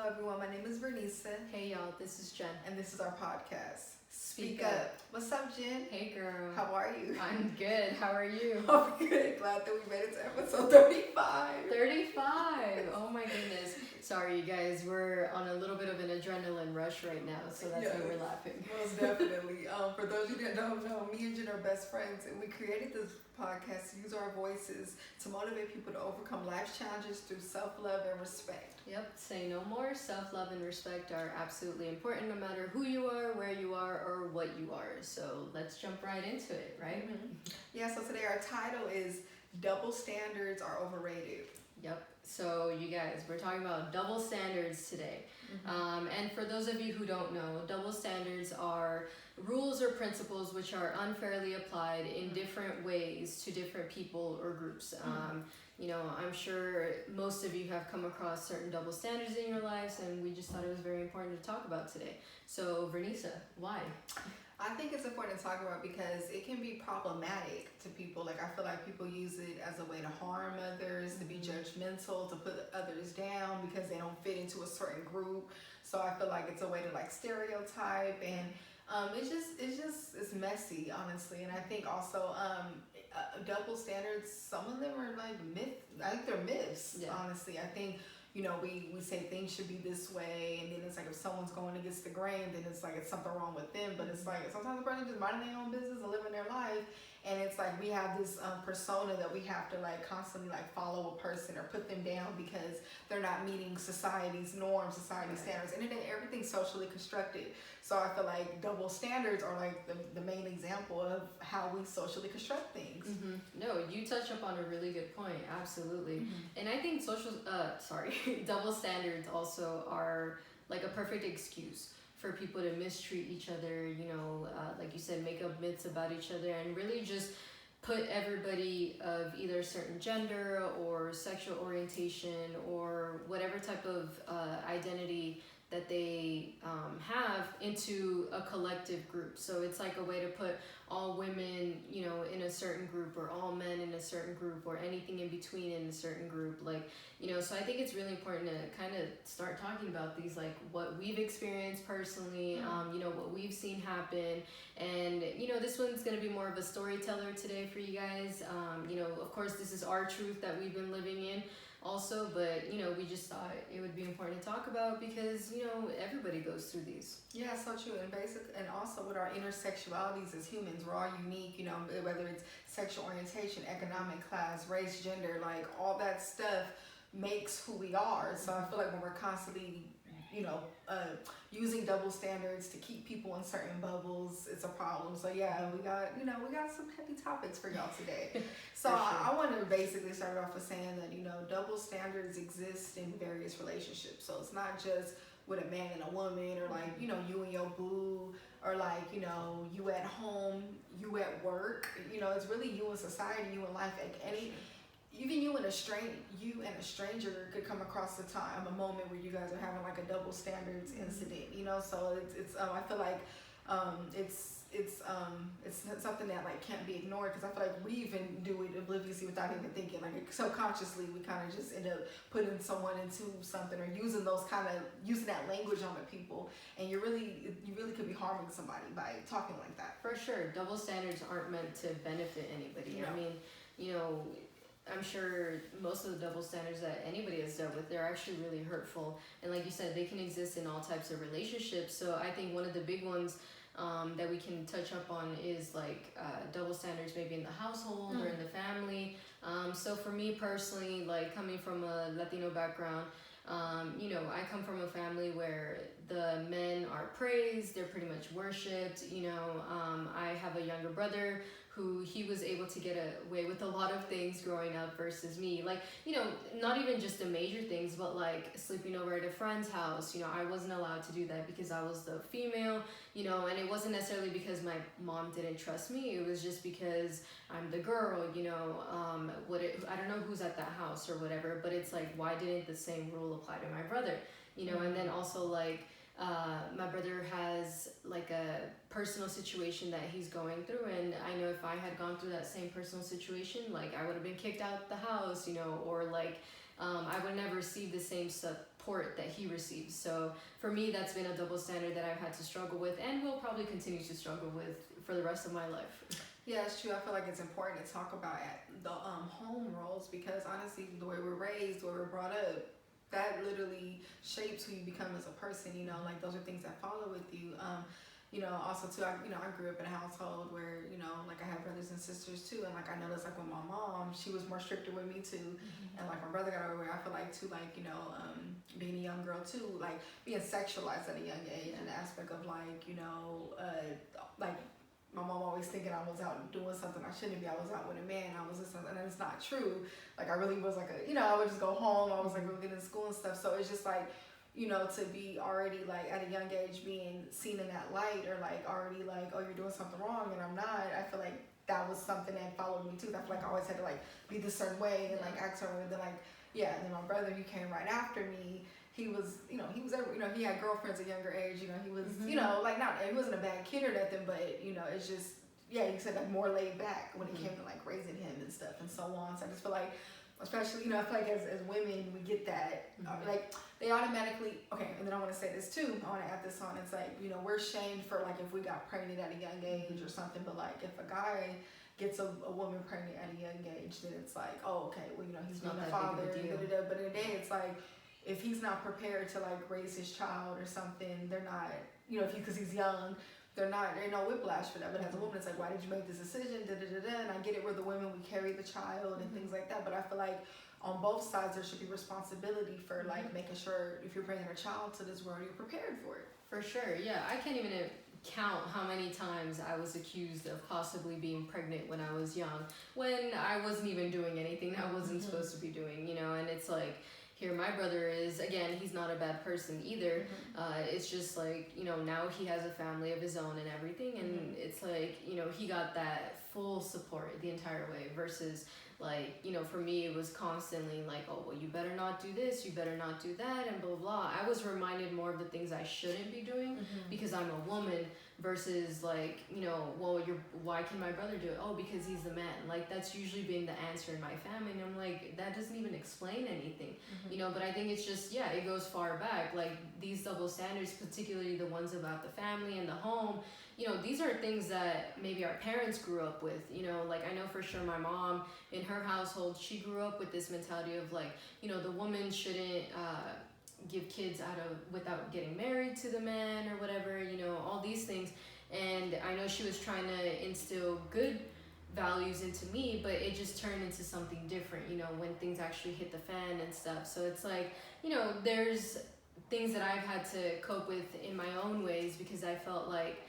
everyone. My name is Vernisa. Hey y'all, this is Jen. And this is our podcast, Speak Up. Up. What's up, Jen? Hey girl. How are you? I'm good. How are you? I'm good. Glad that we made it to episode 35. 35. Oh my goodness. Sorry, you guys. We're on a little bit of an adrenaline rush right now, so that's why we're laughing. Most definitely. For those of you that don't know, me and Jen are best friends, and we created this podcast to use our voices to motivate people to overcome life's challenges through self-love and respect. Yep. Say no more. Self-love and respect are absolutely important, no matter who you are, where you are, or what you are. So let's jump right into it, right? Mm-hmm. Yeah. So today our title is "Double Standards Are Overrated." Yep. So you guys, we're talking about double standards today. Mm-hmm. And for those of you who don't know, double standards are rules or principles which are unfairly applied in different ways to different people or groups. You know, I'm sure most of you have come across certain double standards in your lives, and we just thought it was very important to talk about today. So, Vernisa, why? I think it's important to talk about because it can be problematic to people. Like, I feel like people use it as a way to harm others, to be judgmental, to put others down because they don't fit into a certain group. So I feel like it's a way to like stereotype, and it's messy, honestly. And I think also double standards, some of them are like I think they're myths, honestly. I think, you know, we say things should be this way, and then it's like if someone's going against the grain, then it's like it's something wrong with them. But it's like sometimes the person just minding their own business and living their life, and it's like we have this persona that we have to like constantly like follow a person or put them down because they're not meeting society's norms, society's standards, and then everything's socially constructed. So I feel like double standards are like the main example of how we socially construct things. No, you touch up on a really good point. Absolutely. And I think double standards also are like a perfect excuse for people to mistreat each other, you know, like you said, make up myths about each other, and really just put everybody of either a certain gender or sexual orientation or whatever type of identity that they have into a collective group. So it's like a way to put all women, you know, in a certain group, or all men in a certain group, or anything in between in a certain group. Like, you know, so I think it's really important to kind of start talking about these, like what we've experienced personally, you know, what we've seen happen. And, you know, this one's going to be more of a storyteller today for you guys. You know, of course, this is our truth that we've been living in also, but, you know, we just thought it would be important to talk about because, you know, everybody goes through these. Yeah, so true. And also with our intersexualities as humans, we're all unique, you know, whether it's sexual orientation, economic class, race, gender, like all that stuff makes who we are. So I feel like when we're constantly, you know, using double standards to keep people in certain bubbles, it's a problem. So yeah, we got some heavy topics for y'all today. So sure. I want to basically start off with saying that, you know, double standards exist in various relationships. So it's not just with a man and a woman, or like, you know, you and your boo, or like, you know, you at home, you at work. You know, it's really you in society, you in life. Even you and a stranger could come across a moment where you guys are having like a double standards incident, you know. So it's I feel like it's something that like can't be ignored, because I feel like we even do it obliviously without even thinking. Like subconsciously, we kind of just end up putting someone into something, or using that language on the people, and you really could be harming somebody by talking like that. For sure, double standards aren't meant to benefit anybody. No. I mean, you know, I'm sure most of the double standards that anybody has dealt with, they're actually really hurtful. And like you said, they can exist in all types of relationships. So I think one of the big ones that we can touch up on is like double standards maybe in the household or in the family. So for me personally, like coming from a Latino background, you know, I come from a family where the men are praised, they're pretty much worshipped. You know, I have a younger brother who he was able to get away with a lot of things growing up versus me. Like, you know, not even just the major things, but like sleeping over at a friend's house. You know, I wasn't allowed to do that because I was the female, you know, and it wasn't necessarily because my mom didn't trust me. It was just because I'm the girl, you know. I don't know who's at that house or whatever, but it's like, why didn't the same rule apply to my brother? You know, and then also like, my brother has like a personal situation that he's going through, and I know if I had gone through that same personal situation, like I would have been kicked out the house, you know, or like I would never receive the same support that he receives. So for me, that's been a double standard that I've had to struggle with and will probably continue to struggle with for the rest of my life. Yeah, it's true. I feel like it's important to talk about the home roles, because honestly, the way we're raised, the way we're brought up, that literally shapes who you become as a person. You know, like those are things that follow with you. You know, also too, I grew up in a household where, you know, like I have brothers and sisters too, and like I noticed like with my mom, she was more stricter with me too, and like my brother got away. I feel like too, like, you know, being a young girl too, like being sexualized at a young age, and the aspect of like, you know, like my mom always thinking I was out doing something I shouldn't be. I was out with a man. I was this, and it's not true. Like I really was like a, you know, I would just go home. I was like really good in school and stuff. So it's just like, you know, to be already like at a young age being seen in that light, or like already like, oh, you're doing something wrong and I'm not. I feel like that was something that followed me too. I feel like I always had to like be this certain way and like act certain way. And then like, yeah, and then my brother, he came right after me. He was, you know, he had girlfriends at a younger age. You know, he was, you know, like he wasn't a bad kid or nothing, but you know, it's just, yeah, you said like more laid back when it came to like raising him and stuff and so on. So I just feel like, especially, you know, I feel like as women, we get that, like they automatically, okay, and then I want to say this too, I want to add this on, it's like, you know, we're shamed for like if we got pregnant at a young age or something, but like if a guy gets a woman pregnant at a young age, then it's like, oh, okay, well, you know, he's being a father, but in the day, it's like, if he's not prepared to like raise his child or something, they're not, you know, because he's young, there's no whiplash for that. But as a woman, it's like, why did you make this decision? And I get it, where the women, we carry the child and things like that. But I feel like on both sides, there should be responsibility for like making sure if you're bringing a child to this world, you're prepared for it. For sure, yeah. I can't even count how many times I was accused of possibly being pregnant when I was young, when I wasn't even doing anything I wasn't supposed to be doing, you know. And it's like, here my brother is, again, he's not a bad person either. It's just like, you know, now he has a family of his own and everything, and it's like, you know, he got that full support the entire way, versus like, you know, for me it was constantly like, oh, well, you better not do this, you better not do that, and blah blah. I was reminded more of the things I shouldn't be doing because I'm a woman, versus like, you know, well, why can my brother do it? Oh, because he's the man. Like that's usually been the answer in my family, and I'm like, that doesn't even explain anything, you know. But I think it's just, yeah, it goes far back. Like these double standards, particularly the ones about the family and the home, you know, these are things that maybe our parents grew up with, you know. Like I know for sure my mom, in her household, she grew up with this mentality of like, you know, the woman shouldn't give kids without getting married to the man or whatever, you know, all these things. And I know she was trying to instill good values into me, but it just turned into something different, you know, when things actually hit the fan and stuff. So it's like, you know, there's things that I've had to cope with in my own ways, because I felt like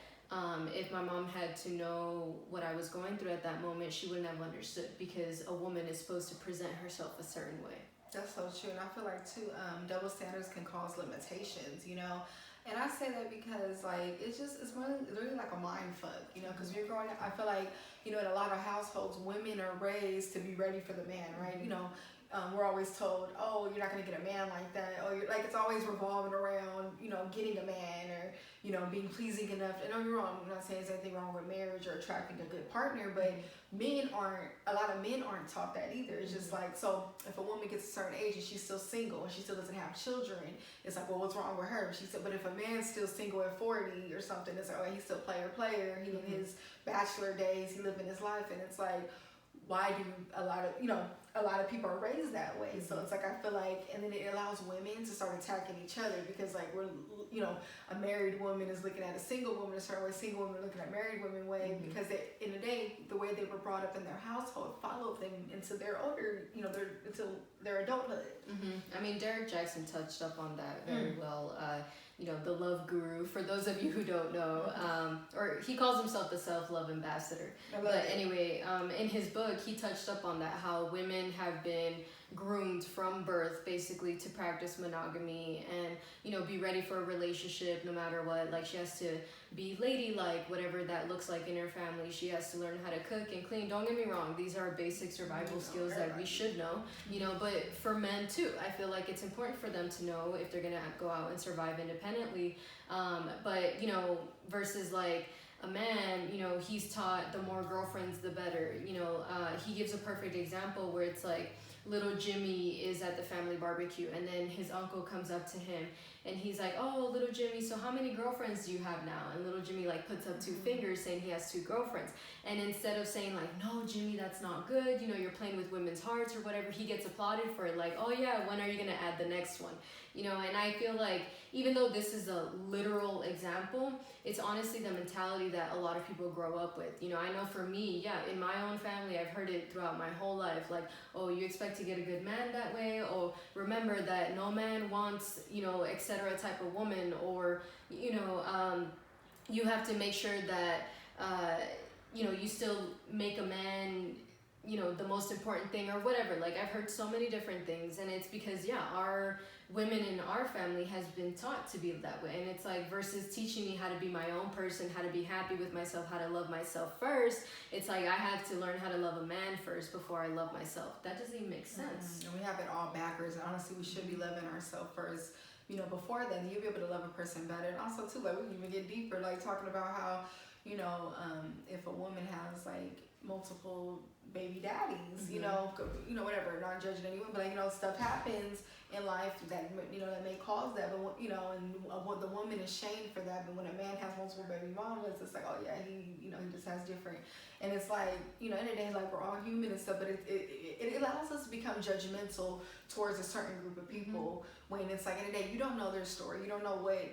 if my mom had to know what I was going through at that moment, she wouldn't have understood, because a woman is supposed to present herself a certain way. That's so true. And I feel like too, double standards can cause limitations, you know. And I say that because like it's really like a mind fuck, you know, because when you're growing up, I feel like, you know, in a lot of households, women are raised to be ready for the man, right? You know, we're always told, oh, you're not gonna get a man like that. Oh, you're like, it's always revolving around, you know, getting a man, or, you know, being pleasing enough. And don't get me wrong, I'm not saying there's anything wrong with marriage or attracting a good partner, but a lot of men aren't taught that either. It's just like, so if a woman gets a certain age and she's still single and she still doesn't have children, it's like, well, what's wrong with her? She said, but if a man's still single at 40 or something, it's like, oh, he's still player, he in his bachelor days, he living his life. And it's like, why do a lot of people are raised that way? So it's like, I feel like, and then it allows women to start attacking each other, because like we're, you know, a married woman is looking at a single woman a certain way, single woman looking at married women way, because they, in the day, the way they were brought up in their household followed them into their older, you know, until their adulthood. I mean, Derek Jackson touched up on that very well. You know, the love guru, for those of you who don't know, or he calls himself the self-love ambassador. But anyway, in his book, he touched up on that, how women have been groomed from birth basically to practice monogamy and, you know, be ready for a relationship no matter what. Like, she has to be ladylike, whatever that looks like in her family. She has to learn how to cook and clean. Don't get me wrong, these are basic survival skills that we should know, you know. But for men too, I feel like it's important for them to know if they're gonna go out and survive independently. But, you know, versus like a man, you know, he's taught the more girlfriends the better. You know, he gives a perfect example where it's like, little Jimmy is at the family barbecue, and then his uncle comes up to him and he's like, oh, little Jimmy, so how many girlfriends do you have now? And little Jimmy like puts up two fingers saying he has two girlfriends. And instead of saying like, no, Jimmy, that's not good, you know, you're playing with women's hearts or whatever, he gets applauded for it. Like, oh yeah, when are you gonna add the next one? You know, and I feel like even though this is a literal example, it's honestly the mentality that a lot of people grow up with. You know, I know for me, yeah, in my own family, I've heard it throughout my whole life. Like, oh, you expect to get a good man that way? Or remember that no man wants, you know, etc. type of woman. Or, you know, you have to make sure that, you know, you still make a man, you know, the most important thing or whatever. Like, I've heard so many different things, and it's because, yeah, our women in our family has been taught to be that way. And it's like, versus teaching me how to be my own person, how to be happy with myself, how to love myself first, it's like I have to learn how to love a man first before I love myself. That doesn't even make sense. And we have it all backwards. And honestly, we should be loving ourselves first. You know, before then, you'll be able to love a person better. And also, too, like, we can even get deeper, like talking about how, you know, if a woman has like multiple baby daddies, you know, whatever, not judging anyone, but like, you know, stuff happens in life that, you know, that may cause that, but you know, and the woman is shamed for that. But when a man has multiple baby mamas, it's like, oh yeah, he, you know, he just has different. And it's like, you know, in the day, like, we're all human and stuff, but it allows us to become judgmental towards a certain group of people, when it's like, in the day, you don't know their story, you don't know what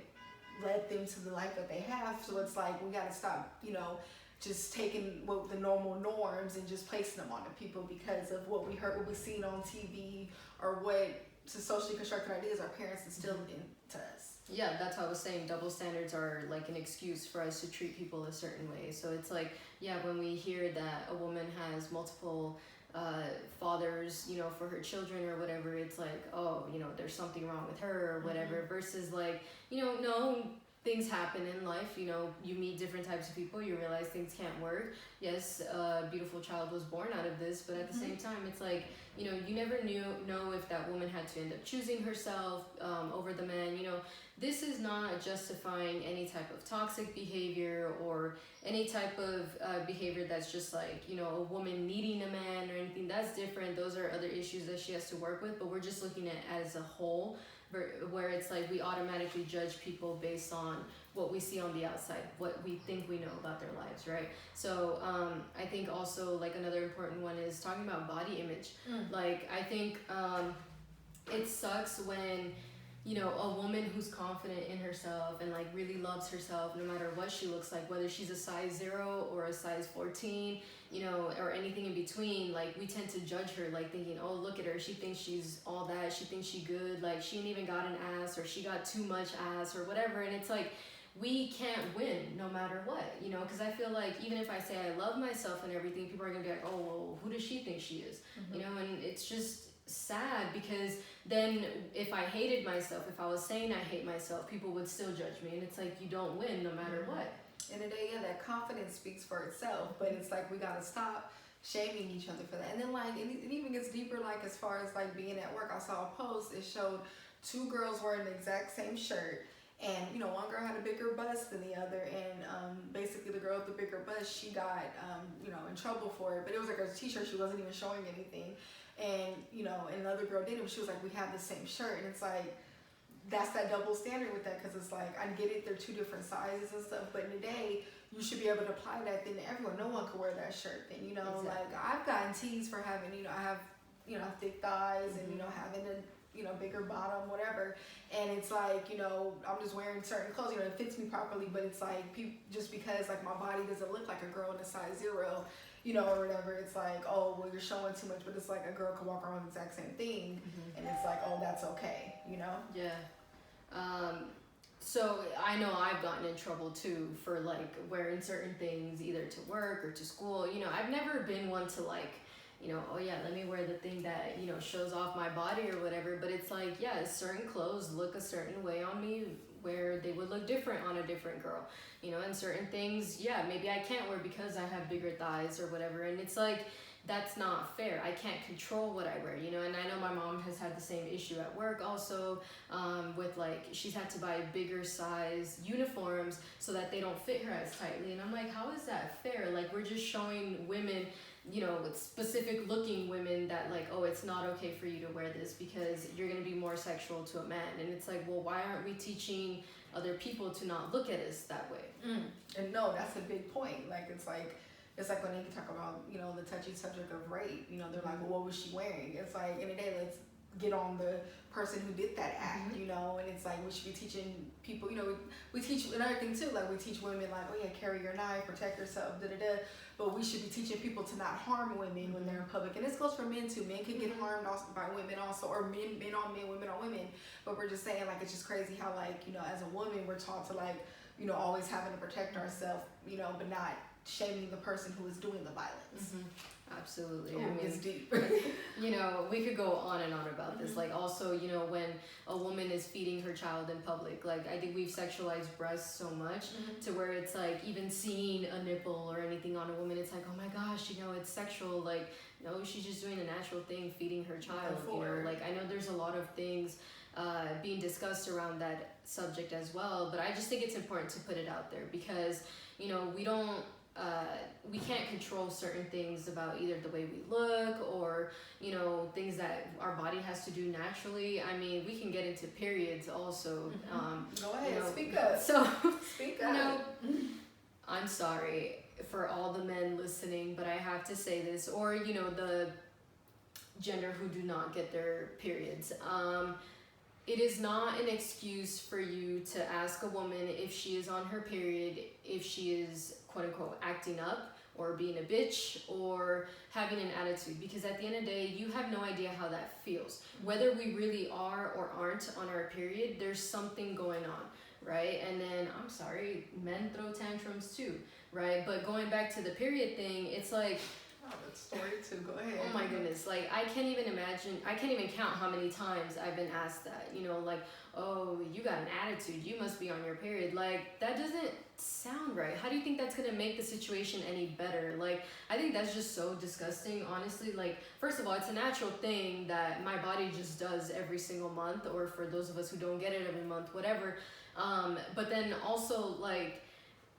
led them to the life that they have. So it's like, we got to stop, you know, just taking what the normal norms and just placing them on the people because of what we heard, what we seen on TV, or what socially constructed ideas our parents instilled into us. Yeah, that's how I was saying, double standards are like an excuse for us to treat people a certain way. So it's like, yeah, when we hear that a woman has multiple fathers, you know, for her children or whatever, it's like, oh, you know, there's something wrong with her or whatever, versus like, you know, no, things happen in life, you know, you meet different types of people, you realize things can't work. Yes, a beautiful child was born out of this, but at the same time, it's like, you know, you never know if that woman had to end up choosing herself over the man. You know, this is not justifying any type of toxic behavior or any type of behavior that's just like, you know, a woman needing a man or anything. That's different. Those are other issues that she has to work with, but we're just looking at it as a whole, where it's like we automatically judge people based on what we see on the outside, what we think we know about their lives, right? So I think also like another important one is talking about body image. Like, I think it sucks when, you know, a woman who's confident in herself and like really loves herself, no matter what she looks like, whether she's a size 0 or a size 14, you know, or anything in between, like we tend to judge her, like thinking, oh, look at her, she thinks she's all that, she thinks she good, like she ain't even got an ass, or she got too much ass or whatever. And it's like, we can't win no matter what, you know, because I feel like even if I say I love myself and everything, people are gonna be like, oh, well, who does she think she is? You know, and it's just sad, because then if I hated myself, if I was saying I hate myself, people would still judge me. And it's like, you don't win no matter what. In the day, yeah, that confidence speaks for itself, but it's like we gotta stop shaming each other for that. And then like it even gets deeper, like as far as like being at work. I saw a post, it showed 2 girls wearing the exact same shirt, and you know, one girl had a bigger bust than the other, and basically the girl with the bigger bust, she got you know, in trouble for it, but it was like a t-shirt, she wasn't even showing anything. And you know, and another girl did it, but she was like, we have the same shirt. And it's like, that's that double standard with that, because it's like, I get it, they're 2 different sizes and stuff, but in the day, you should be able to apply that then to everyone. No one could wear that shirt then, you know. Like I've gotten teased for having, you know, I have, you know, thick thighs and, you know, having a, you know, bigger bottom, whatever. And it's like, you know, I'm just wearing certain clothes, you know, it fits me properly, but it's like, just because like my body doesn't look like a girl in a size 0, you know, or whatever, it's like, oh, well, you're showing too much, but it's like a girl could walk around with the exact same thing, and it's like, oh, that's okay, you know? Yeah. So I know I've gotten in trouble too for like wearing certain things either to work or to school. You know, I've never been one to like, you know, oh yeah, let me wear the thing that, you know, shows off my body or whatever. But it's like, yeah, certain clothes look a certain way on me where they would look different on a different girl, you know, and certain things, yeah, maybe I can't wear because I have bigger thighs or whatever. And it's like, that's not fair. I can't control what I wear, you know. And I know my mom has had the same issue at work also, with like, she's had to buy bigger size uniforms so that they don't fit her as tightly. And I'm like, how is that fair? Like, we're just showing women with specific looking women that like, oh, it's not okay for you to wear this because you're going to be more sexual to a man. And it's like, well, why aren't we teaching other people to not look at us that way? And no, that's a big point. Like, it's like when they talk about, the touchy subject of rape, they're like, well, what was she wearing? It's like, in the day, let's get on the person who did that act, and it's like, we should be teaching people, we teach another thing too, like we teach women like, oh yeah, carry your knife, protect yourself, but we should be teaching people to not harm women when they're in public. And this goes for men too. Men can get harmed also by women also, or men on men, women on women. But we're just saying, like, it's just crazy how, like, as a woman, we're taught to, like, always having to protect ourselves, but not shaming the person who is doing the violence. Absolutely. Ooh, I mean, it's deep. We could go on and on about this. Like, also, when a woman is feeding her child in public, like, I think we've sexualized breasts so much to where it's like, even seeing a nipple or anything on a woman, it's like, oh my gosh, it's sexual. Like, no, she's just doing a natural thing, feeding her child. Like, I know there's a lot of things being discussed around that subject as well, but I just think it's important to put it out there because, we can't control certain things about either the way we look or, things that our body has to do naturally. I mean, we can get into periods also. Go ahead, speak up. So, speak up. I'm sorry for all the men listening, but I have to say this, or, the gender who do not get their periods. It is not an excuse for you to ask a woman if she is on her period, if she is quote unquote acting up or being a bitch or having an attitude, because at the end of the day, you have no idea how that feels. Whether we really are or aren't on our period, there's something going on, right? And then, I'm sorry, men throw tantrums too, right? But going back to the period thing, it's like, that story too. Go ahead. Oh my goodness. Like, I can't even count how many times I've been asked that, like, oh, you got an attitude, you must be on your period. Like, that doesn't sound right. How do you think that's going to make the situation any better? Like, I think that's just so disgusting, honestly. Like, first of all, it's a natural thing that my body just does every single month, or for those of us who don't get it every month, whatever. But then also, like,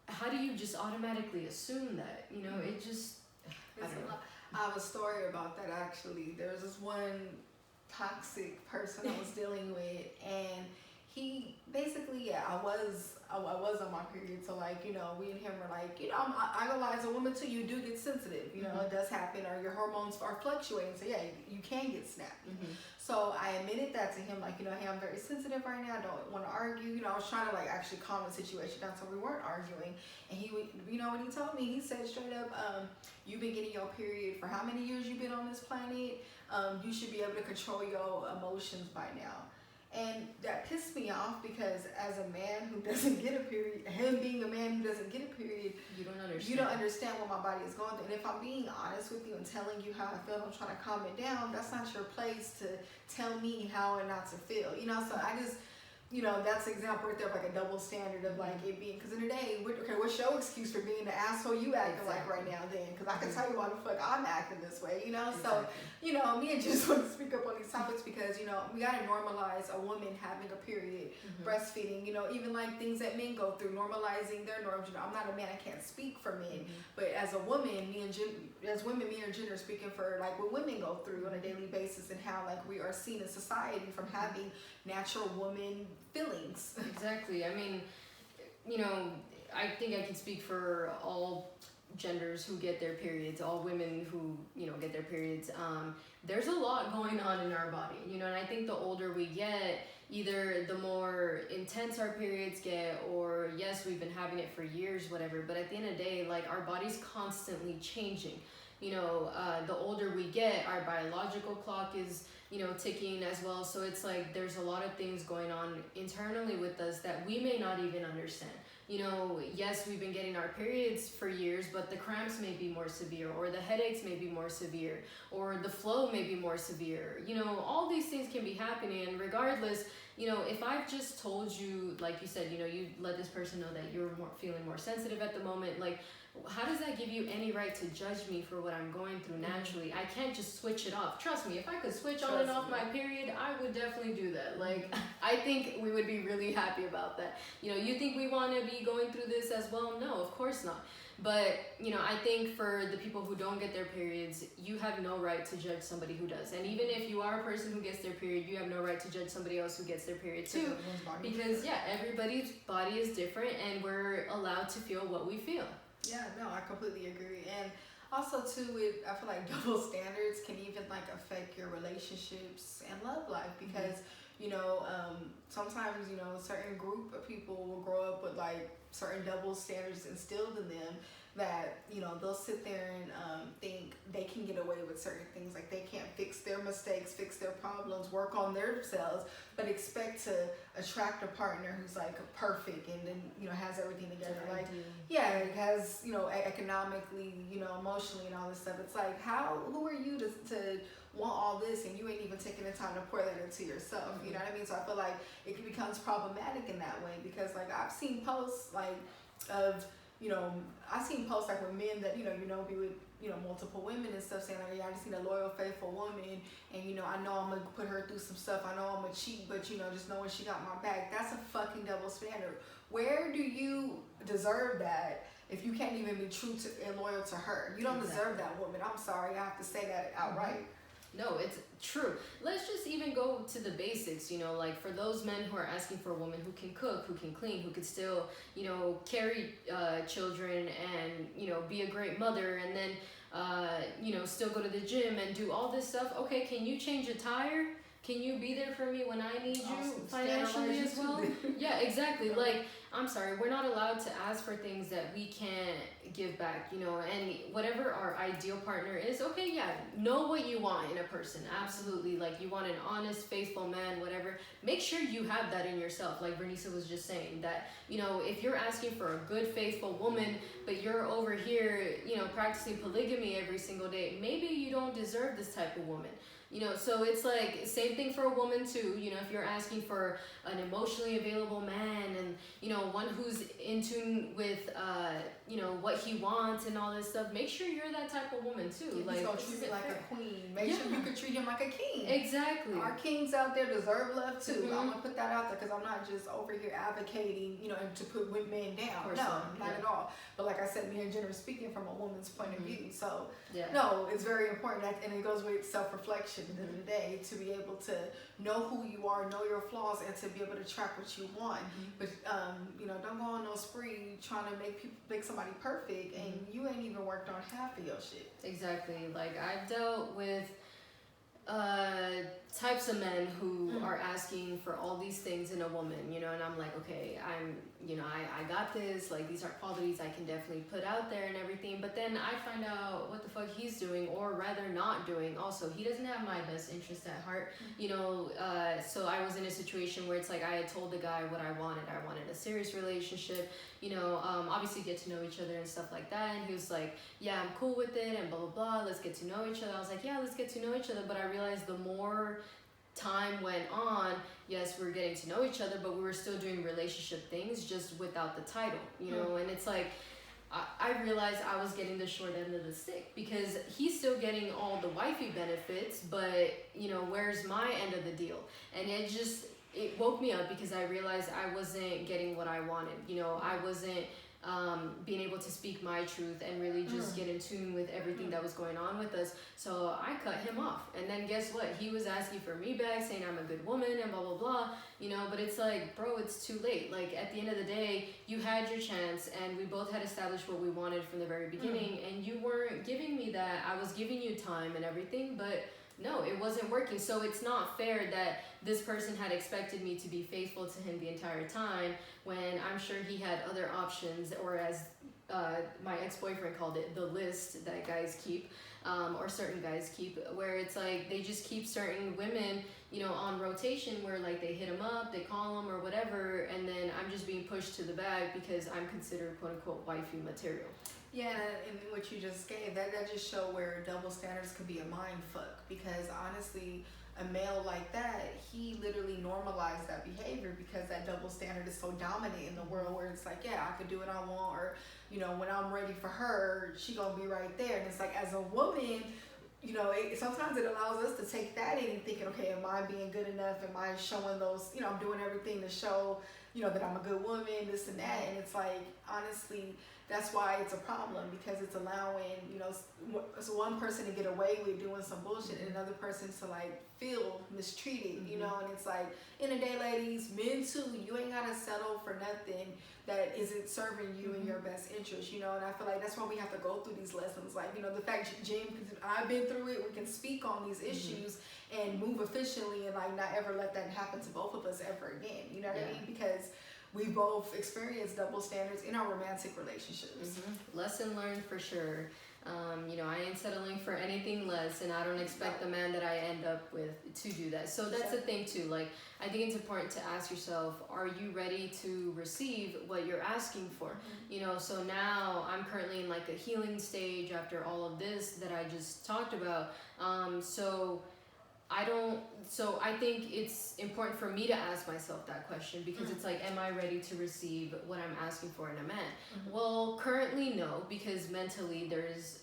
how do you just automatically assume that? It just... I have a story about that actually. There was this one toxic person I was dealing with, and he basically, I was on my period, so like, we and him were like, I go lie, as a woman too, you do get sensitive, it does happen, or your hormones are fluctuating, so yeah, you can get snapped. So I admitted that to him, like, hey, I'm very sensitive right now, I don't want to argue, I was trying to like actually calm the situation down so we weren't arguing. And he, what he told me, he said straight up, you've been getting your period for how many years you've been on this planet, you should be able to control your emotions by now. And that pissed me off because as a man who doesn't get a period, him being a man who doesn't get a period, you don't understand what my body is going through. And if I'm being honest with you and telling you how I feel, I'm trying to calm it down, that's not your place to tell me how and not to feel. So I just, that's an example right there of like a double standard of like it being, because in the day, what's your excuse for being the asshole you acting like right now then? Because I can tell you why the fuck I'm acting this way, So, me and just want to speak up on these topics because, we got to normalize a woman having a period, breastfeeding, even like things that men go through, normalizing their norms. I'm not a man, I can't speak for men, but as a woman, me and gender speaking for like what women go through on a daily basis and how like we are seen in society from having natural woman feelings. Exactly. I mean, I think I can speak for all genders who get their periods, all women who, get their periods. There's a lot going on in our body, and I think the older we get, either the more intense our periods get, or yes, we've been having it for years, whatever, but at the end of the day, like, our body's constantly changing. The older we get, our biological clock is, ticking as well. So it's like there's a lot of things going on internally with us that we may not even understand. Yes, we've been getting our periods for years, but the cramps may be more severe, or the headaches may be more severe, or the flow may be more severe. All these things can be happening, and regardless, if I've just told you, like you said, you let this person know that you're feeling more sensitive at the moment, like, how does that give you any right to judge me for what I'm going through naturally? I can't just switch it off. Trust me, if I could switch on and off my period, I would definitely do that. Like, I think we would be really happy about that. You think we want to be going through this as well? No, of course not. But, I think for the people who don't get their periods, you have no right to judge somebody who does. And even if you are a person who gets their period, you have no right to judge somebody else who gets their period too. Because, everybody's body is different and we're allowed to feel what we feel. Yeah, no, I completely agree. And also too, I feel like double standards can even like affect your relationships and love life because, sometimes, a certain group of people will grow up with like certain double standards instilled in them that, they'll sit there and think they can get away with certain things. Like they can't fix their mistakes, fix their problems, work on themselves, but expect to attract a partner who's like perfect and then, has everything together. Like, yeah, it has, economically, emotionally and all this stuff. It's like, who are you to want all this and you ain't even taking the time to pour that into yourself? You know what I mean? So I feel like it becomes problematic in that way because like I've seen posts like of, I've seen posts like with men that, be with, multiple women and stuff saying like, yeah, I just need a loyal, faithful woman and, I know I'm gonna put her through some stuff. I know I'm gonna cheat, but, just knowing she got my back, that's a fucking double standard. Where do you deserve that if you can't even be true to and loyal to her? You don't deserve that woman. I'm sorry, I have to say that outright. No, it's true. Let's just even go to the basics, like for those men who are asking for a woman who can cook, who can clean, who could still, carry children and, be a great mother and then, still go to the gym and do all this stuff. Okay, can you change a tire? Can you be there for me when I need you financially as well? Yeah, exactly. Like, I'm sorry, we're not allowed to ask for things that we can't give back, and whatever our ideal partner is, okay, yeah, know what you want in a person, absolutely. Like, you want an honest, faithful man, whatever. Make sure you have that in yourself, like Bernice was just saying, that, if you're asking for a good, faithful woman, but you're over here, practicing polygamy every single day, maybe you don't deserve this type of woman. So it's like same thing for a woman too. If you're asking for an emotionally available man and, one who's in tune with, what he wants and all this stuff, make sure you're that type of woman too. Yeah, like, he's gonna treat you like a queen. Make sure you can treat him like a king. Exactly. Our kings out there deserve love too. I'm gonna put that out there because I'm not just over here advocating, and to put men down. No, not at all. But like I said, me and Jennifer speaking from a woman's point of view. So no, it's very important and it goes with self-reflection at the end of the day to be able to know who you are, know your flaws, and to be able to track what you want. But don't go on no spree trying to make somebody perfect and you ain't even worked on half of your shit. Exactly. Like I've dealt with types of men who are asking for all these things in a woman, and I'm like, okay, I got this, like these are qualities I can definitely put out there and everything, but then I find out what the fuck he's doing, or rather not doing. Also, he doesn't have my best interest at heart, so I was in a situation where it's like I had told the guy what I wanted a serious relationship, obviously get to know each other and stuff like that, and he was like, yeah, I'm cool with it and blah blah blah, let's get to know each other. I was like, yeah, let's get to know each other, but I realized the more time went on, yes, we were getting to know each other, but we were still doing relationship things just without the title, and it's like I realized I was getting the short end of the stick because he's still getting all the wifey benefits, but where's my end of the deal? And it woke me up because I realized I wasn't getting what I wanted. I wasn't being able to speak my truth and really just get in tune with everything that was going on with us. So I cut him off. And then guess what? He was asking for me back, saying I'm a good woman and blah, blah, blah. But it's like, bro, it's too late. Like, at the end of the day, you had your chance and we both had established what we wanted from the very beginning. And you weren't giving me that. I was giving you time and everything, but no, it wasn't working. So it's not fair that this person had expected me to be faithful to him the entire time when I'm sure he had other options, or as my ex-boyfriend called it, the list that guys keep, or certain guys keep, where it's like they just keep certain women, on rotation where like they hit them up, they call them or whatever, and then I'm just being pushed to the back because I'm considered quote-unquote wifey material. Yeah, and what you just gave, that just show where double standards could be a mind fuck, because honestly, a male like that, he literally normalized that behavior because that double standard is so dominant in the world where it's like, yeah, I could do what I want, or, when I'm ready for her, she gonna be right there. And it's like, as a woman, sometimes it allows us to take that in and thinking, okay, am I being good enough? Am I showing those, I'm doing everything to show that I'm a good woman, this and that. And it's like, honestly, that's why it's a problem, because it's allowing, so one person to get away with doing some bullshit and another person to like feel mistreated, and it's like, in the day, ladies, men too, you ain't gotta settle for nothing that isn't serving you in your best interest, and I feel like that's why we have to go through these lessons. Like, the fact, Jim, I've been through it, we can speak on these issues and move efficiently and like not ever let that happen to both of us ever again, you know what I mean? Because we both experienced double standards in our romantic relationships. Lesson learned for sure. I ain't settling for anything less, and I don't expect the man that I end up with to do that. So that's the thing too. Like, I think it's important to ask yourself, are you ready to receive what you're asking for? So now I'm currently in like a healing stage after all of this that I just talked about. I think it's important for me to ask myself that question, because it's like, am I ready to receive what I'm asking for in a man? Well, currently no, because mentally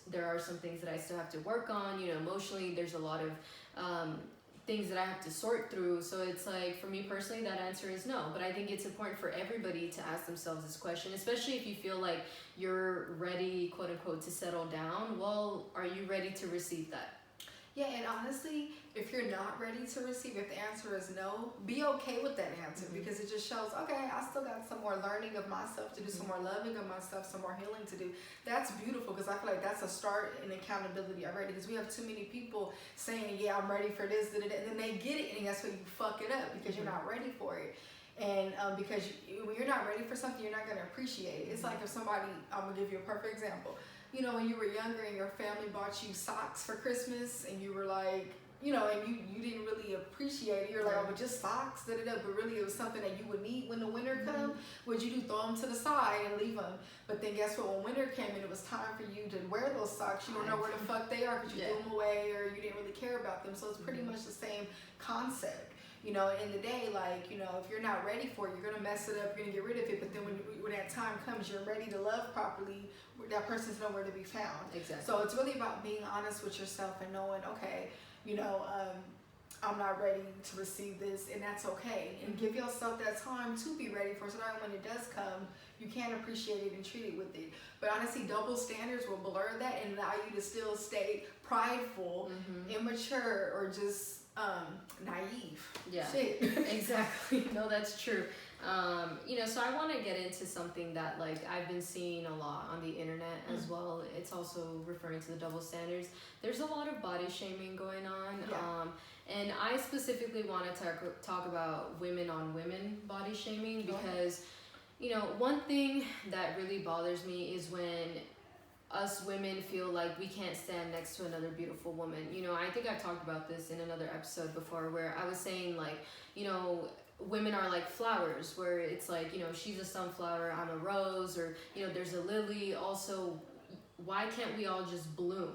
there are some things that I still have to work on. Emotionally there's a lot of things that I have to sort through. So it's like, for me personally, that answer is no. But I think it's important for everybody to ask themselves this question, especially if you feel like you're ready, quote unquote, to settle down. Well, are you ready to receive that? Yeah, and honestly, if you're not ready to receive, if the answer is no, be okay with that answer, because it just shows, okay, I still got some more learning of myself to do, some more loving of myself, some more healing to do. That's beautiful, because I feel like that's a start in accountability already, because we have too many people saying, yeah, I'm ready for this, and then they get it, and that's when you fuck it up, because you're not ready for it. And because when you're not ready for something, you're not going to appreciate it. It's like if somebody, I'm going to give you a perfect example. When you were younger and your family bought you socks for Christmas, and you were like, and you didn't really appreciate it. You're like, oh, but just socks, but really it was something that you would need when the winter come. What'd you do? Throw them to the side and leave them. But then guess what? When winter came and it was time for you to wear those socks, you don't know where the fuck they are, because you threw them away or you didn't really care about them. So it's pretty much the same concept. In the day, like, if you're not ready for it, you're going to mess it up, you're going to get rid of it. But then when that time comes, you're ready to love properly, that person's nowhere to be found. Exactly. So it's really about being honest with yourself and knowing, okay, I'm not ready to receive this, and that's okay. And give yourself that time to be ready for it, so that when it does come, you can appreciate it and treat it with it. But honestly, double standards will blur that and allow you to still stay prideful, immature, or just naive. Yeah. Shit. Exactly. No, that's true. So I want to get into something that like I've been seeing a lot on the internet as well. It's also referring to the double standards. There's a lot of body shaming going on. Yeah. And I specifically want to talk about women on women body shaming, because one thing that really bothers me is when us women feel like we can't stand next to another beautiful woman. I think I've talked about this in another episode before, where I was saying like, women are like flowers, where it's like, she's a sunflower, I'm a rose, or, there's a lily. Also, why can't we all just bloom?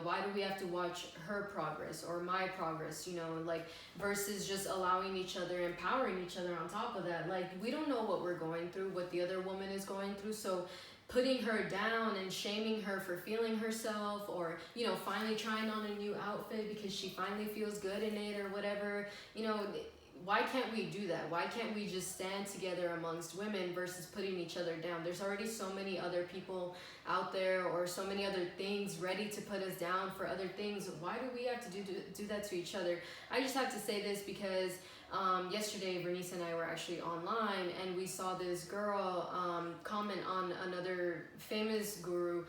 Why do we have to watch her progress or my progress, like, versus just allowing each other, empowering each other on top of that. Like, we don't know what we're going through, what the other woman is going through. So putting her down and shaming her for feeling herself, or, finally trying on a new outfit because she finally feels good in it or whatever, why can't we do that? Why can't we just stand together amongst women versus putting each other down? There's already so many other people out there, or so many other things ready to put us down for other things. Why do we have to do that to each other? I just have to say this because yesterday Bernice and I were actually online, and we saw this girl comment on another famous guru,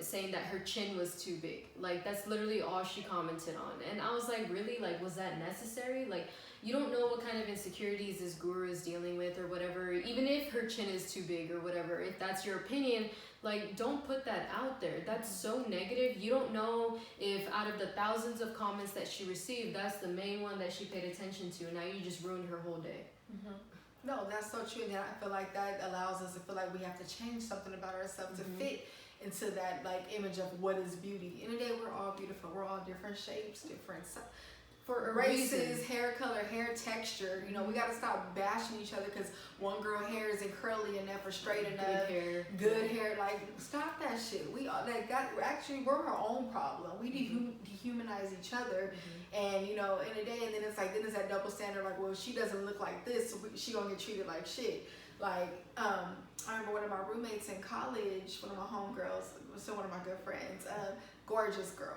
saying that her chin was too big. Like, that's literally all she commented on. And I was like, really? Like, was that necessary? Like, you don't know what kind of insecurities this guru is dealing with or whatever. Even if her chin is too big or whatever, if that's your opinion, like, don't put that out there. That's so negative. You don't know if out of the thousands of comments that she received, that's the main one that she paid attention to. And now you just ruined her whole day. No, that's so true. And I feel like that allows us to feel like we have to change something about ourselves to fit into that like image of what is beauty. In the day, we're all beautiful. We're all different shapes, different for a races, reason. hair color, hair texture. You know, we gotta stop bashing each other because one girl hair isn't curly enough or straight enough. Good hair. Like, stop that shit. We all like that. Actually, we're our own problem. We dehumanize each other, and you know, in a day, and then it's like, then it's that double standard. Like, well, she doesn't look like this, so she gonna get treated like shit. Like, I remember one of my roommates in college, one of my homegirls, still one of my good friends, gorgeous girl,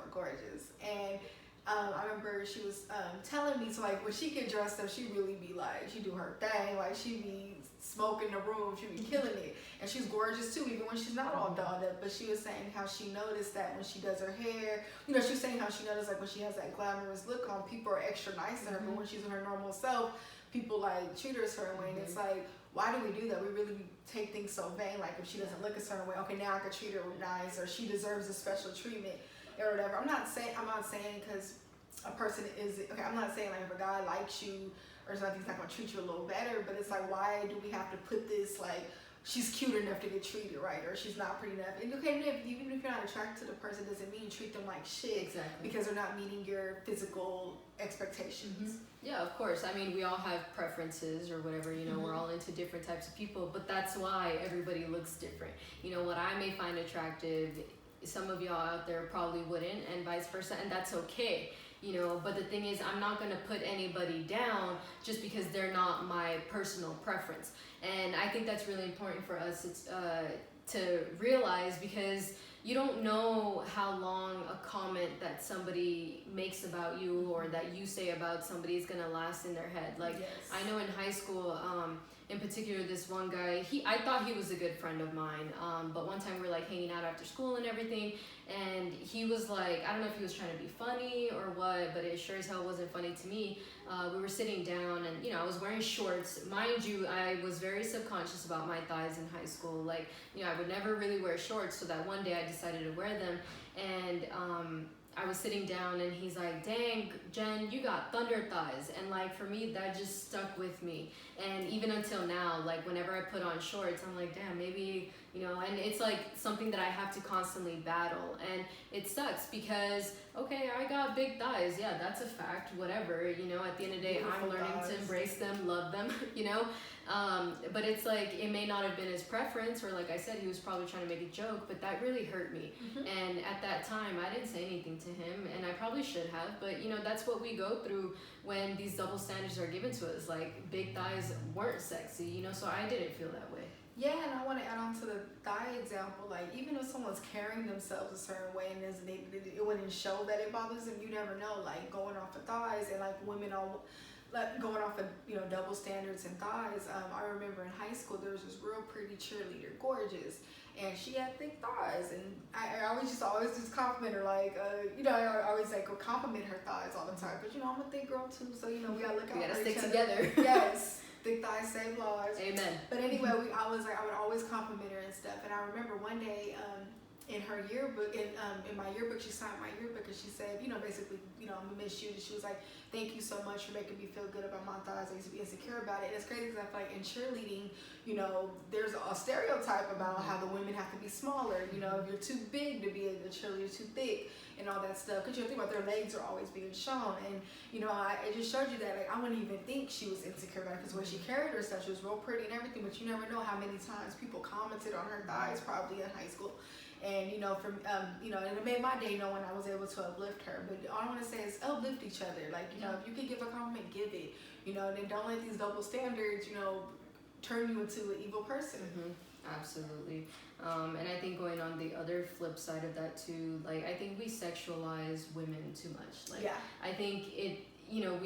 and I remember she was telling me, so like when she get dressed up, she really be like, she do her thing, like she be smoking the room, she be killing it, and she's gorgeous too, even when she's not all dolled up. But she was saying how she noticed that when she does her hair, you know, she was saying how she noticed like when she has that glamorous look on, people are extra nice to her, but when she's in her normal self, people like treat her a certain way, and it's like, why do we do that? We really take things so vain. Like if she doesn't look a certain way, okay, now I could treat her nice, or she deserves a special treatment, or whatever. I'm not saying because a person is okay. I'm not saying like if a guy likes you or something, he's not gonna treat you a little better. But it's like, why do we have to put this like she's cute enough to get treated right, or she's not pretty enough? And okay, even if you're not attracted to the person, doesn't mean you treat them like shit. Exactly. Because they're not meeting your physical expectations. Yeah, of course. I mean, we all have preferences or whatever, you know, we're all into different types of people, but that's why everybody looks different. You know, what I may find attractive, some of y'all out there probably wouldn't, and vice versa, and that's okay. You know, but the thing is, I'm not going to put anybody down just because they're not my personal preference. And I think that's really important for us to realize, because you don't know how long a comment that somebody makes about you or that you say about somebody is gonna last in their head. Like, yes. I know in high school, in particular, this one guy, I thought he was a good friend of mine, but one time we were like hanging out after school and everything, and he was like, I don't know if he was trying to be funny or what, but it sure as hell wasn't funny to me. We were sitting down, and you know, I was wearing shorts. Mind you, I was very subconscious about my thighs in high school. Like, you know, I would never really wear shorts, so that one day I decided to wear them, and I was sitting down, and he's like, dang, Jen, you got thunder thighs. And like, for me, that just stuck with me. And even until now, like whenever I put on shorts, I'm like, damn, maybe, you know, and it's like something that I have to constantly battle. And it sucks because, okay, I got big thighs. Yeah, that's a fact, whatever. You know, at the end of the day, I'm learning to embrace them, love them, you know. But it's like, it may not have been his preference, or like I said, he was probably trying to make a joke, but that really hurt me. And at that time, I didn't say anything to him, and I probably should have, but you know, that's what we go through when these double standards are given to us. Like, big thighs weren't sexy, you know, so I didn't feel that way. Yeah, and I want to add on to the thigh example. Like, even if someone's carrying themselves a certain way and it wouldn't show that it bothers them, you never know. Like, going off of thighs, and like women all like going off of, you know, double standards and thighs. I remember in high school there was this real pretty cheerleader, gorgeous, and she had thick thighs, and I always just compliment her, like, you know, I always like compliment her thighs all the time, because you know, I'm a thick girl too, so you know, we gotta look out for each other. Together. Yes. Thick thighs save lives. Amen. But anyway, I would always compliment her and stuff. And I remember one day, in her yearbook, in my yearbook, she signed my yearbook, and she said, you know, basically, you know, I'm gonna miss you. And she was like, thank you so much for making me feel good about my thighs. I used to be insecure about it. And it's crazy because I feel like in cheerleading, you know, there's a stereotype about how the women have to be smaller. You know, if you're too big to be a cheerleader, too thick, and all that stuff. Because you think about their legs are always being shown. And, you know, it just showed you that, like, I wouldn't even think she was insecure about it, because when she carried herself, she was real pretty and everything, but you never know how many times people commented on her thighs, probably in high school. And, you know, from, you know, and it made my day knowing I was able to uplift her. But all I want to say is uplift each other. Like, you know, if you can give a compliment, give it. You know, and then don't let these double standards, you know, turn you into an evil person. Absolutely. And I think going on the other flip side of that too, like, I think we sexualize women too much. Like, yeah. I think you know,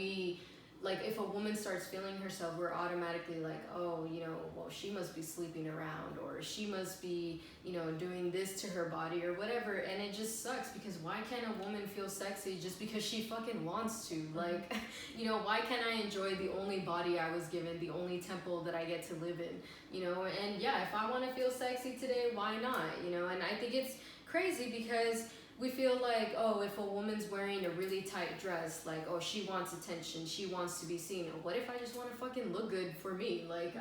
like, if a woman starts feeling herself, we're automatically like, oh, you know, well, she must be sleeping around, or she must be, you know, doing this to her body or whatever. And it just sucks, because why can't a woman feel sexy just because she fucking wants to? Like, you know, why can't I enjoy the only body I was given, the only temple that I get to live in, you know? And yeah, if I want to feel sexy today, why not, you know? And I think it's crazy because we feel like, oh, if a woman's wearing a really tight dress, like, oh, she wants attention, she wants to be seen. What if I just want to fucking look good for me? Like,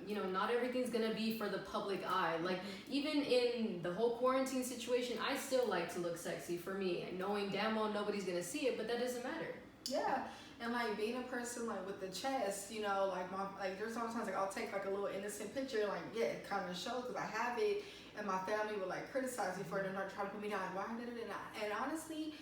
you know, not everything's gonna be for the public eye. Like, even in the whole quarantine situation, I still like to look sexy for me, knowing damn well nobody's gonna see it, but that doesn't matter. Yeah, and like being a person like with the chest, you know, like there's sometimes like I'll take like a little innocent picture, like yeah, it kind of shows because I have it, and my family will like criticize me for it and try to put me down. Why did it? And honestly,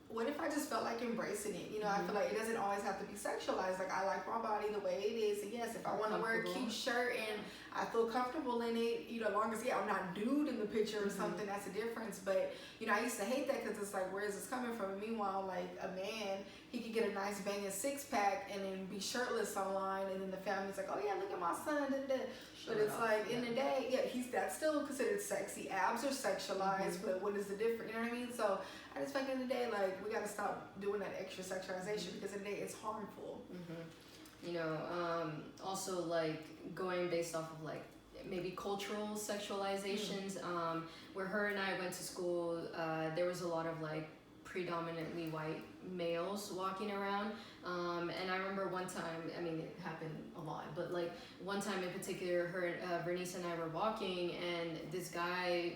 what if I just felt like embracing it? You know, I feel like it doesn't always have to be sexualized. Like I like my body the way it is, and yes, if I want to wear a cute shirt and I feel comfortable in it, you know, as long as I'm not nude in the picture or something, that's a difference. But you know, I used to hate that because it's like, where is this coming from? And meanwhile, like a man, he could get a nice banging six pack and then be shirtless online, and then the family's like, oh yeah, look at my son. Da, da, da. But it's like in the day, yeah, that's still considered sexy. Abs are sexualized, but what is the difference? You know what I mean? So I just think in the day, like we gotta stop doing that extra sexualization because in the day it's harmful. You know, also like going based off of like maybe cultural sexualizations. Where her and I went to school, there was a lot of like predominantly white males walking around. And I remember one time, I mean, it happened a lot, but like one time in particular, Bernice and I were walking, and this guy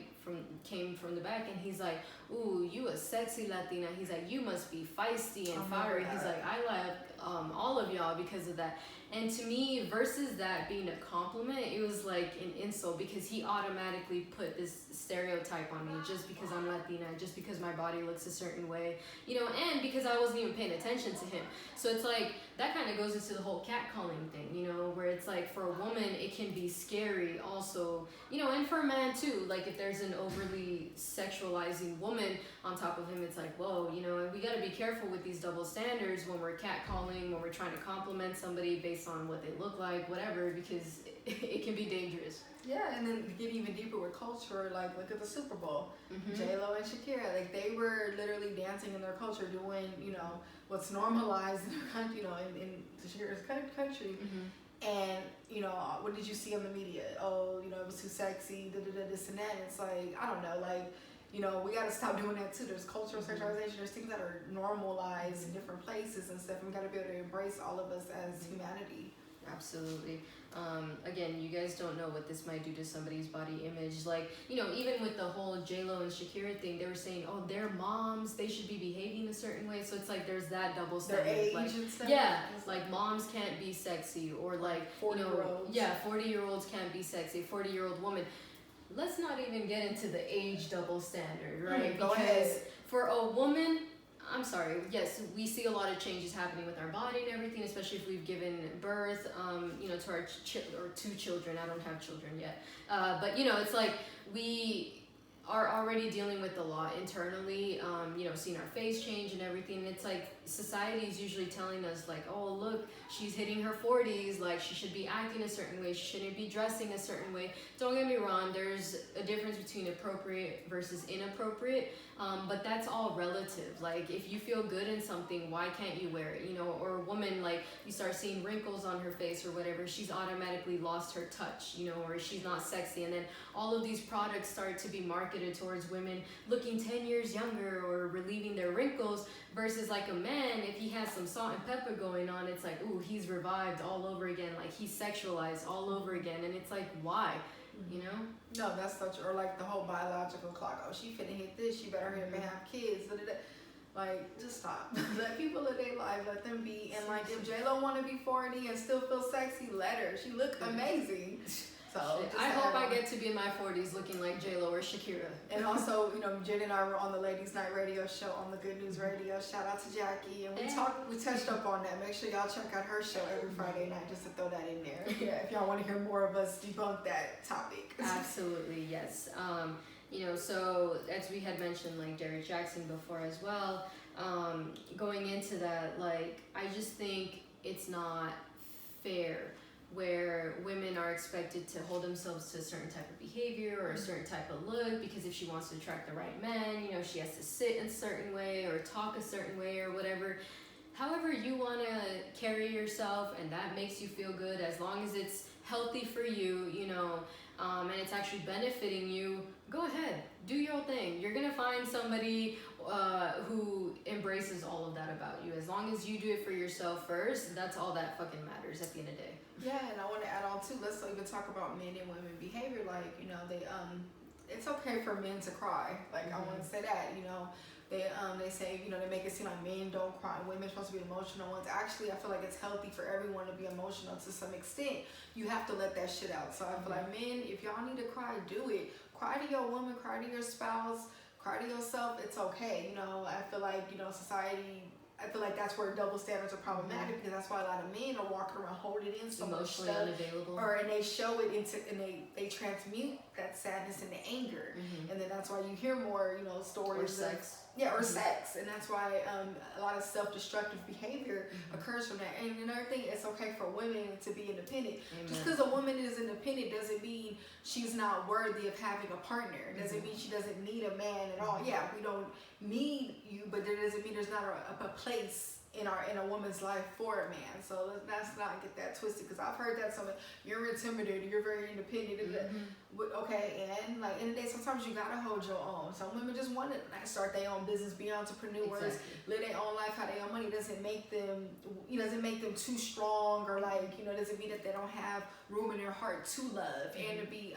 came from the back, and he's like, "Ooh, you a sexy Latina." He's like, "You must be feisty and fiery." He's like, "I like all of y'all because of that." And to me, versus that being a compliment, it was like an insult because he automatically put this stereotype on me just because I'm Latina, just because my body looks a certain way, you know, and because I wasn't even paying attention to him. So it's like, that kind of goes into the whole catcalling thing, you know, where it's like for a woman, it can be scary also, you know, and for a man too. Like if there's an overly sexualizing woman on top of him, it's like, whoa, you know, and we got to be careful with these double standards when we're catcalling, when we're trying to compliment somebody based on what they look like, whatever, because it can be dangerous. Yeah, and then to get even deeper with culture, like look at the Super Bowl. J-Lo and Shakira, like they were literally dancing in their culture, doing, you know, what's normalized in their country, you know, in Shakira's country. And, you know, what did you see on the media? Oh, you know, it was too sexy, this and that. And it's like, I don't know, like, you know, we got to stop doing that too. There's cultural sexualization. There's things that are normalized in different places and stuff. And we got to be able to embrace all of us as humanity. Absolutely. Again, you guys don't know what this might do to somebody's body image. Like, you know, even with the whole J-Lo and Shakira thing, they were saying, oh, they're moms, they should be behaving a certain way. So it's like there's that double standard. Their age like, and stuff. Yeah, like moms can't be sexy, or like 40-year-olds. Yeah, 40-year-olds can't be sexy. 40-year-old woman. Let's not even get into the age double standard, right? Go ahead. For a woman, I'm sorry, yes, we see a lot of changes happening with our body and everything, especially if we've given birth, you know, to our two children. I don't have children yet. But, you know, it's like we are already dealing with a lot internally, you know, seeing our face change and everything. And it's like society is usually telling us like, oh, look, she's hitting her 40s, like she should be acting a certain way, she shouldn't be dressing a certain way. Don't get me wrong, there's a difference between appropriate versus inappropriate, but that's all relative. Like if you feel good in something, why can't you wear it, you know? Or a woman, like you start seeing wrinkles on her face or whatever, she's automatically lost her touch, you know, or she's not sexy. And then all of these products start to be marketed towards women looking 10 years younger or relieving their wrinkles, versus like a man, if he has some salt and pepper going on, it's like, ooh, he's revived all over again, like he's sexualized all over again. And it's like, why? You know? No, that's such, or like the whole biological clock. Oh, she finna hit this, she better hurry up and have kids. Da, da, da. Like, just stop. Let people live their life, let them be. And like, if J-Lo wanna be 40 and still feel sexy, let her. She look amazing. So I hope I get to be in my 40s looking like J-Lo or Shakira. And also, you know, Jen and I were on the Ladies Night Radio show on the Good News Radio. Shout out to Jackie. And we touched up on that. Make sure y'all check out her show every Friday night, just to throw that in there. Yeah, if y'all want to hear more of us debunk that topic. Absolutely, yes. You know, so as we had mentioned, like Derek Jackson before as well, going into that, like, I just think it's not fair where women are expected to hold themselves to a certain type of behavior or a certain type of look, because if she wants to attract the right man, you know, she has to sit in a certain way or talk a certain way or whatever. However you want to carry yourself and that makes you feel good, as long as it's healthy for you, you know, and it's actually benefiting you, go ahead, do your thing. You're gonna find somebody who embraces all of that about you. As long as you do it for yourself first, that's all that fucking matters at the end of the day. Yeah, and I want to add on too, let's even talk about men and women behavior. Like, you know, they it's okay for men to cry. Like, I want to say that, you know, They say, you know, they make it seem like men don't cry, women are supposed to be emotional ones. Actually, I feel like it's healthy for everyone to be emotional to some extent. You have to let that shit out. So I feel like men, if y'all need to cry, do it. Cry to your woman, cry to your spouse, cry to yourself. It's okay. You know, I feel like, you know, society, I feel like that's where double standards are problematic, because that's why a lot of men are walking around holding in so much Emotionally stuff, unavailable. and they show it into, and they transmute that sadness into anger, and then that's why you hear more, you know, stories Or sex. or sex, and that's why a lot of self-destructive behavior occurs from that. And another thing, it's okay for women to be independent. Amen. Just because a woman is independent doesn't mean she's not worthy of having a partner. It doesn't mean she doesn't need a man at all. Yeah, we don't need you, but that doesn't mean there's not a place in a woman's life for a man. So let's not get that twisted, because I've heard that you're intimidated, you're very independent. Okay, and like in the day, sometimes you gotta hold your own. Some women just want to start their own business, be entrepreneurs, live their own life, have their own money. Doesn't make them, doesn't make them too strong, or like, doesn't mean that they don't have room in their heart to love and to be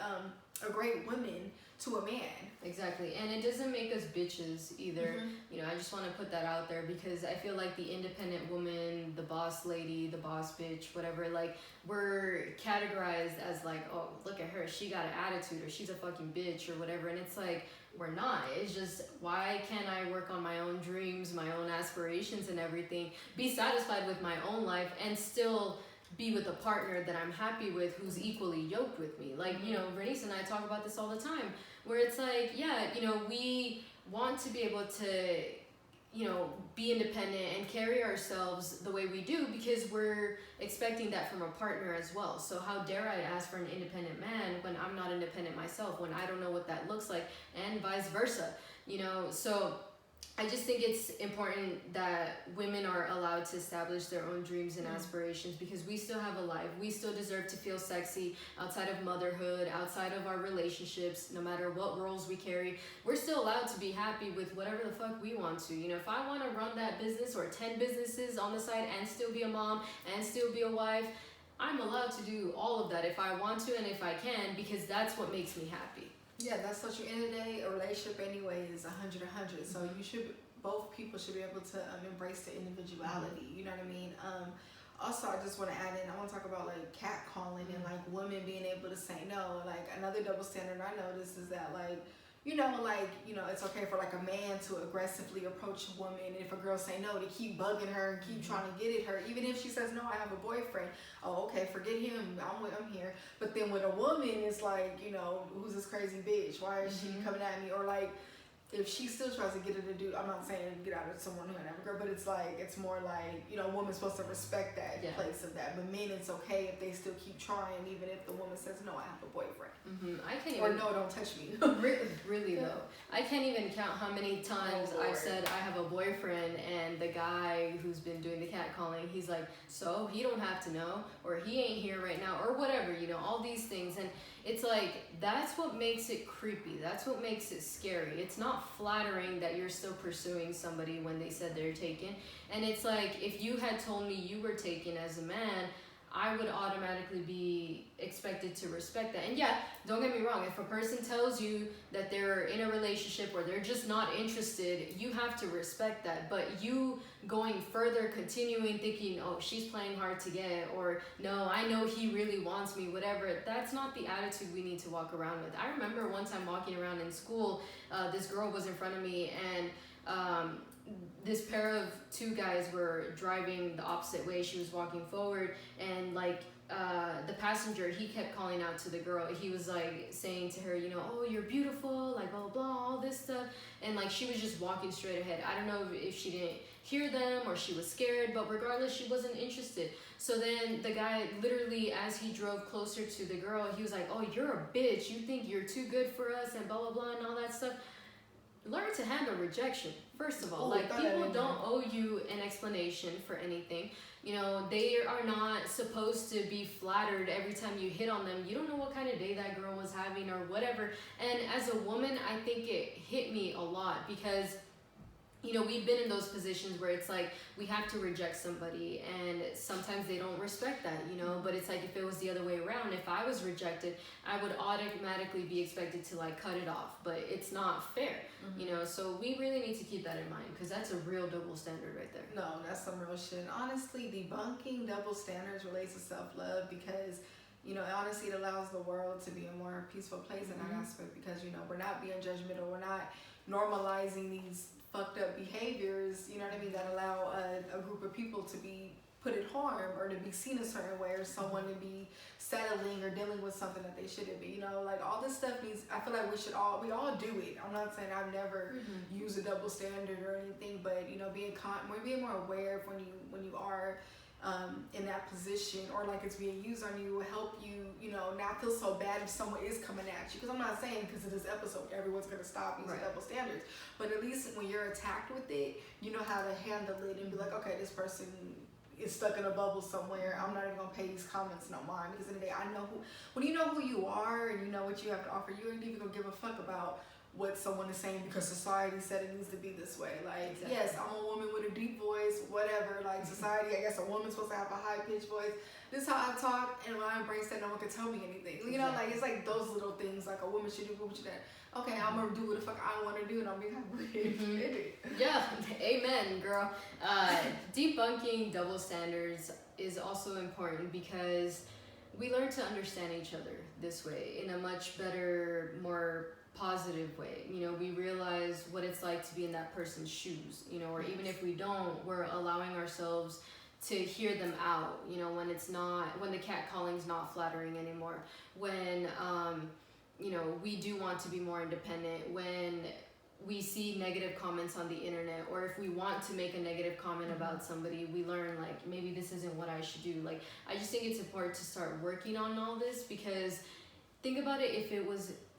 a great woman to a man. Exactly, and it doesn't make us bitches either. I just want to put that out there, because I feel like the independent woman, the boss lady, the boss bitch, whatever, like, we're categorized as like, oh, look at her, she got an attitude, or she's a fucking bitch, or whatever. And it's like, we're not. It's just, why can't I work on my own dreams, my own aspirations and everything, be satisfied with my own life, and still be with a partner that I'm happy with, who's equally yoked with me? Like, Bernice and I talk about this all the time, where it's like, yeah, we want to be able to, be independent and carry ourselves the way we do, because we're expecting that from a partner as well. So how dare I ask for an independent man when I'm not independent myself, when I don't know what that looks like, and vice versa, So I just think it's important that women are allowed to establish their own dreams and aspirations, because we still have a life. We still deserve to feel sexy outside of motherhood, outside of our relationships, no matter what roles we carry. We're still allowed to be happy with whatever the fuck we want to. If I want to run that business or 10 businesses on the side and still be a mom and still be a wife, I'm allowed to do all of that if I want to and if I can, because that's what makes me happy. Yeah, that's such an end of the day. A relationship anyway is 100. So both people should be able to embrace the individuality. You know what I mean? Also, I just want to add in, I want to talk about like catcalling and like women being able to say no. Like, another double standard I noticed is that like, it's okay for like a man to aggressively approach a woman, and if a girl say no, to keep bugging her and keep trying to get at her, even if she says no, I have a boyfriend. Oh, okay, forget him. I'm here. But then when a woman is like, who's this crazy bitch? Why is she coming at me? Or like, if she still tries to get it to do, I'm not saying get out of someone who had a girl, but it's like, it's more like, a woman's supposed to respect that place of that. But men, it's okay if they still keep trying, even if the woman says, no, I have a boyfriend. I can't even, or no, don't touch me. really though. I can't even count how many times I've said I have a boyfriend, and the guy who's been doing the catcalling, he's like, so he don't have to know, or he ain't here right now, or whatever, all these things. And it's like, that's what makes it creepy. That's what makes it scary. It's not flattering that you're still pursuing somebody when they said they're taken. And it's like, if you had told me you were taken as a man, I would automatically be expected to respect that. And yeah, don't get me wrong, if a person tells you that they're in a relationship or they're just not interested, you have to respect that. But you going further, continuing thinking, oh, she's playing hard to get, or no, I know he really wants me, whatever, that's not the attitude we need to walk around with. I remember one time walking around in school, this girl was in front of me, and this pair of two guys were driving the opposite way. She was walking forward, and like the passenger, he kept calling out to the girl. He was like saying to her, oh, you're beautiful, like blah blah blah, all this stuff. And like, she was just walking straight ahead. I don't know if she didn't hear them or she was scared, but regardless, she wasn't interested. So then the guy, literally, as he drove closer to the girl, he was like, oh, you're a bitch, you think you're too good for us, and blah blah blah, and all that stuff. Learn to handle rejection, first of all. Like, people don't owe you an explanation for anything. They are not supposed to be flattered every time you hit on them. You don't know what kind of day that girl was having or whatever. And as a woman, I think it hit me a lot, because you know, we've been in those positions where it's like we have to reject somebody and sometimes they don't respect that, you know, but it's like if it was the other way around, if I was rejected, I would automatically be expected to like cut it off, but it's not fair, you know, so we really need to keep that in mind because that's a real double standard right there. No, that's some real shit. Honestly, debunking double standards relates to self-love because, you know, honestly, it allows the world to be a more peaceful place in that aspect because, you know, we're not being judgmental, we're not normalizing these fucked up behaviors, you know what I mean, that allow a group of people to be put at harm or to be seen a certain way or someone to be settling or dealing with something that they shouldn't be, you know, like all this stuff needs, I feel like we all do it. I'm not saying I've never used a double standard or anything, but, you know, we're being more aware of when you are in that position or like it's being used on you will help you, you know, not feel so bad if someone is coming at you. Because I'm not saying because of this episode everyone's going to stop using double standards, but at least when you're attacked with it, you know how to handle it and be like, okay, this person is stuck in a bubble somewhere. I'm not even going to pay these comments no mind because in the day I know when you know who you are and you know what you have to offer, you ain't even going to give a fuck about what someone is saying because society said it needs to be this way. Like, yes, I'm a woman with a deep voice, whatever. Like, society, I guess a woman's supposed to have a high-pitched voice. This is how I talk, and when I embrace that, no one can tell me anything. You know, like, it's like those little things, like a woman should do what you do. Okay, I'm going to do what the fuck I want to do, and I'll be happy. Yeah, amen, girl. Debunking double standards is also important because we learn to understand each other this way in a much better, more positive way. You know, we realize what it's like to be in that person's shoes, you know, or even if we don't, we're allowing ourselves to hear them out, you know, when the catcalling's not flattering anymore, when you know, we do want to be more independent, when we see negative comments on the internet, or if we want to make a negative comment about somebody, we learn like maybe this isn't what I should do. Like, I just think it's important to start working on all this because think about it,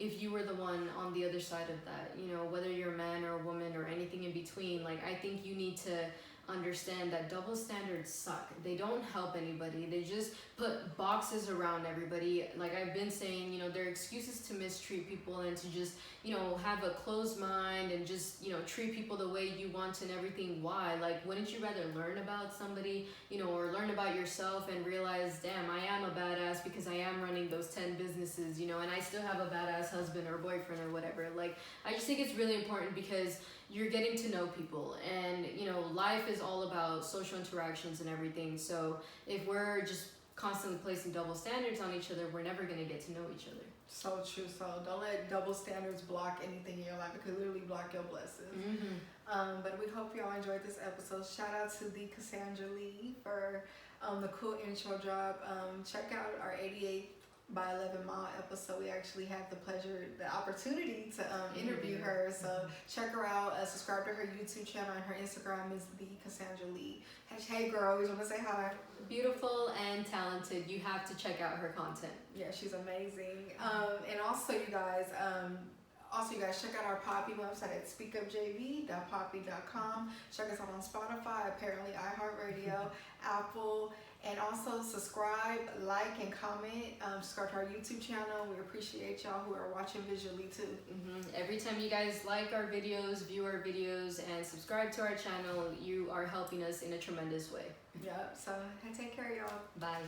if you were the one on the other side of that, you know, whether you're a man or a woman or anything in between, like I think you need to understand that double standards suck. They don't help anybody. They just put boxes around everybody. Like I've been saying, you know, they're excuses to mistreat people and to just, you know, have a closed mind and just, you know, treat people the way you want and everything. Why? Like, wouldn't you rather learn about somebody, you know, or learn about yourself and realize, damn, I am a badass because I am running those 10 businesses, you know, and I still have a badass husband or boyfriend or whatever. Like, I just think it's really important because you're getting to know people and, you know, life is all about social interactions and everything. So if we're just constantly placing double standards on each other, we're never going to get to know each other. So true. So don't let double standards block anything in your life. It could literally block your blessings. But we hope y'all enjoyed this episode. Shout out to the Cassandra Lee for the cool intro drop. Check out our 88 by 11 mile episode. We actually had the opportunity to interview her. So check her out. Subscribe to her YouTube channel, and her Instagram is the Cassandra Lee. Hey girl, we just want to say hi. Beautiful and talented. You have to check out her content. Yeah, she's amazing. And also you guys check out our Poppy website at speakupjv.poppy.com. Check us out on Spotify, apparently iHeartRadio, Apple, and also subscribe, like, and comment. Subscribe to our YouTube channel. We appreciate y'all who are watching visually too. Every time you guys like our videos, view our videos, and subscribe to our channel, you are helping us in a tremendous way. Yep. So take care, y'all. Bye.